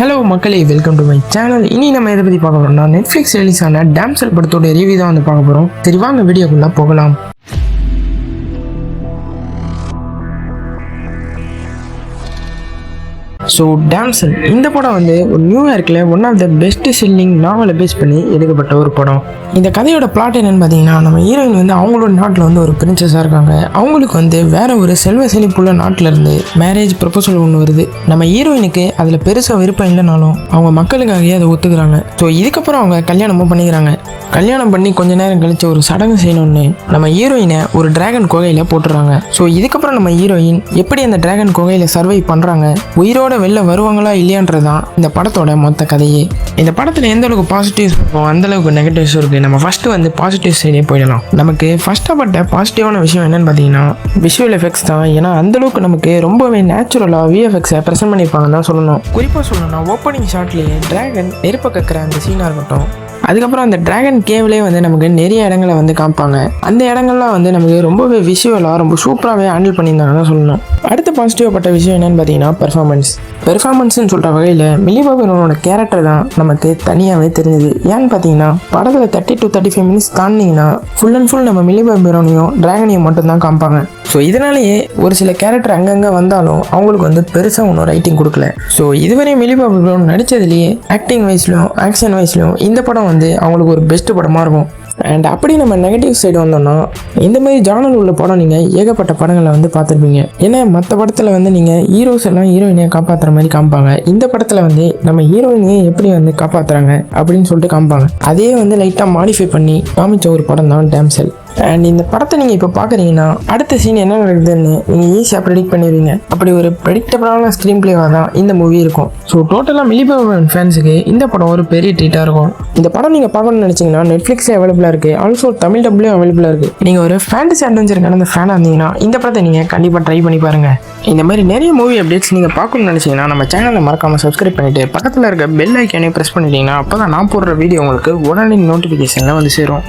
Hello மக்களே, welcome to my channel. இனி நம்ம எதை பற்றி பார்க்க போகிறோம்னா, நெட்ஃப்ளிக்ஸ் ரிலீஸ் ஆன டேம்செல் படத்தோட ரிவ்யூ தான் வந்து பார்க்க போகிறோம். சரி வாங்க வீடியோக்குள்ளே போகலாம். ஸோ டேம்செல் இந்த படம் வந்து ஒரு நியூயார்க்கில் one of the best selling நாவலை பேஸ் பண்ணி எடுக்கப்பட்ட ஒரு படம். இந்த கதையோட பிளாட் என்னென்னு பார்த்தீங்கன்னா, நம்ம ஹீரோயின் வந்து அவங்களோட நாட்டில் வந்து ஒரு பிரின்சஸாக இருக்காங்க. அவங்களுக்கு வந்து வேற ஒரு செல்வ செழிப்புள்ள நாட்டில் இருந்து மேரேஜ் ப்ரொபோசல் ஒன்று வருது. நம்ம ஹீரோயினுக்கு அதில் பெருசாக விருப்பம் இல்லைனாலும் அவங்க மக்களுக்காகவே அதை ஒத்துக்கிறாங்க. ஸோ இதுக்கப்புறம் அவங்க கல்யாணமும் பண்ணிக்கிறாங்க. கல்யாணம் பண்ணி கொஞ்ச நேரம் கழிச்சு ஒரு சடங்கு செய்யணும்னு நம்ம ஹீரோயினை ஒரு டிராகன் குகையில் போட்டுறாங்க. ஸோ இதுக்கப்புறம் நம்ம ஹீரோயின் எப்படி அந்த டிராகன் குகையில் சர்வை பண்ணுறாங்க, உயிரோட வெளில வருவாங்களா இல்லையான்றதான் இந்த படத்தோட மொத்த கதையே. இந்த படத்தில் எந்த அளவுக்கு பாசிட்டிவ்ஸ் இருக்கும் அந்த அளவுக்கு நெகட்டிவ்ஸ் இருக்குது. நம்ம ஃபர்ஸ்ட் வந்து பாசிட்டிவ் சைடே போயிடலாம். நமக்கு ஃபர்ஸ்ட்டாக பட்ட பாசிட்டிவான விஷயம் என்னன்னு பார்த்தீங்கன்னா, விஷுவல் எஃபெக்ட்ஸ் தான். ஏன்னா அந்தளவுக்கு நமக்கு ரொம்பவே நேச்சுரலாக விஎஃப்எக்ஸை ப்ரெசென்ட் பண்ணியிருப்பாங்கன்னு தான் சொல்லணும். குறிப்பாக சொல்லணும்னா, ஓப்பனிங் ஷாட்லேயே டிராகன் நெருப்ப கக்கிற அந்த சீனாக இருக்கட்டும், அதுக்கப்புறம் அந்த டிராகன் கேவ்லேயே வந்து நமக்கு நிறைய இடங்களை வந்து காமிப்பாங்க. அந்த இடங்கள்லாம் வந்து நமக்கு ரொம்பவே விஷுவலாக ரொம்ப சூப்பராகவே ஹேண்டில் பண்ணியிருந்தாங்கன்னு சொல்லணும். அடுத்த பாசிட்டிவாக பட்ட விஷயம் என்னென்னு பார்த்தீங்கன்னா, பெர்ஃபார்மன்ஸ்னு சொல்கிற வகையில் மில்லி பாபி ப்ரௌனோட கேரக்டர் தான் நமக்கு தனியாகவே தெரிஞ்சுது. ஏன்னு பார்த்தீங்கன்னா, படத்தில் 30 to 35 மினிட்ஸ் தாண்டிங்கன்னா ஃபுல் அண்ட் ஃபுல் நம்ம மில்லி பாபி ப்ரௌனையும் டிராகனையும் மட்டும்தான் காமிப்பாங்க. ஸோ இதனாலேயே ஒரு சில கேரக்டர் அங்கங்கே வந்தாலும் அவங்களுக்கு வந்து பெருசாக ஒன்றும் ரைட்டிங் கொடுக்கல. ஸோ இதுவரை மில்லி பாபி ப்ரௌன் நடித்ததுலேயே ஆக்டிங் வைஸ்லையும் ஆக்ஷன் வைஸ்லையும் இந்த படம் வந்து அவங்களுக்கு ஒரு பெஸ்ட் படமாக இருக்கும். அண்ட் அப்படி நம்ம நெகட்டிவ் சைடு வந்தோம்னா, இந்த மாதிரி ஜானல் உள்ள படம் நீங்கள் ஏகப்பட்ட படங்களை வந்து பார்த்துருப்பீங்க. ஏன்னா மற்ற படத்தில் வந்து நீங்கள் ஹீரோஸ் எல்லாம் ஹீரோயினையை காப்பாற்றுற மாதிரி காமிப்பாங்க. இந்த படத்தில் வந்து நம்ம ஹீரோயினையை எப்படி வந்து காப்பாற்றுறாங்க அப்படின்னு சொல்லிட்டு காமிப்பாங்க. அதே வந்து லைட்டாக மாடிஃபை பண்ணி காமிச்ச ஒரு படம் தான் டேம்செல். அண்ட் இந்த படத்தை நீங்கள் இப்போ பார்க்குறீங்கன்னா அடுத்த சீன் என்ன நடக்குதுன்னு நீங்கள் ஈஸியாக ப்ரெடிக்ட் பண்ணிடுவீங்க. அப்படி ஒரு ப்ரெடிக்டபிளான ஸ்க்ரீன் பிளேவாக தான் இந்த மூவி இருக்கும். ஸோ டோட்டலாக மில்லி பாபி ப்ரௌன் ஃபேன்ஸுக்கு இந்த படம் ஒரு பெரிய ட்ரீட்டாக இருக்கும். இந்த படம் நீங்கள் பார்க்கணும்னு நினச்சிங்கன்னா நெட்ஃப்ளிக்ஸில் அவைலபிளாக இருக்குது. ஆல்சோ தமிழ் டப்லேயும் அவைலபிளாக இருக்குது. நீங்கள் ஒரு ஃபேண்டசி அட்வென்ச்சருக்கான அந்த ஃபேனாக இருந்தீங்கன்னா இந்த படத்தை நீங்கள் கண்டிப்பாக ட்ரை பண்ணி பாருங்கள். இந்த மாதிரி நிறைய மூவி அப்டேட்ஸ் நீங்கள் பார்க்கணும்னு நினச்சிங்கன்னா நம்ம சேனலை மறக்காமல் சப்ஸ்கிரைப் பண்ணிவிட்டு பக்கத்தில் இருக்க பெல் ஐக்கானே ப்ரெஸ் பண்ணிட்டீங்கன்னா அப்போ தான் நான் போடுற வீடியோ உங்களுக்கு உடனே நோட்டிஃபிகேஷனில் வந்து சேரும்.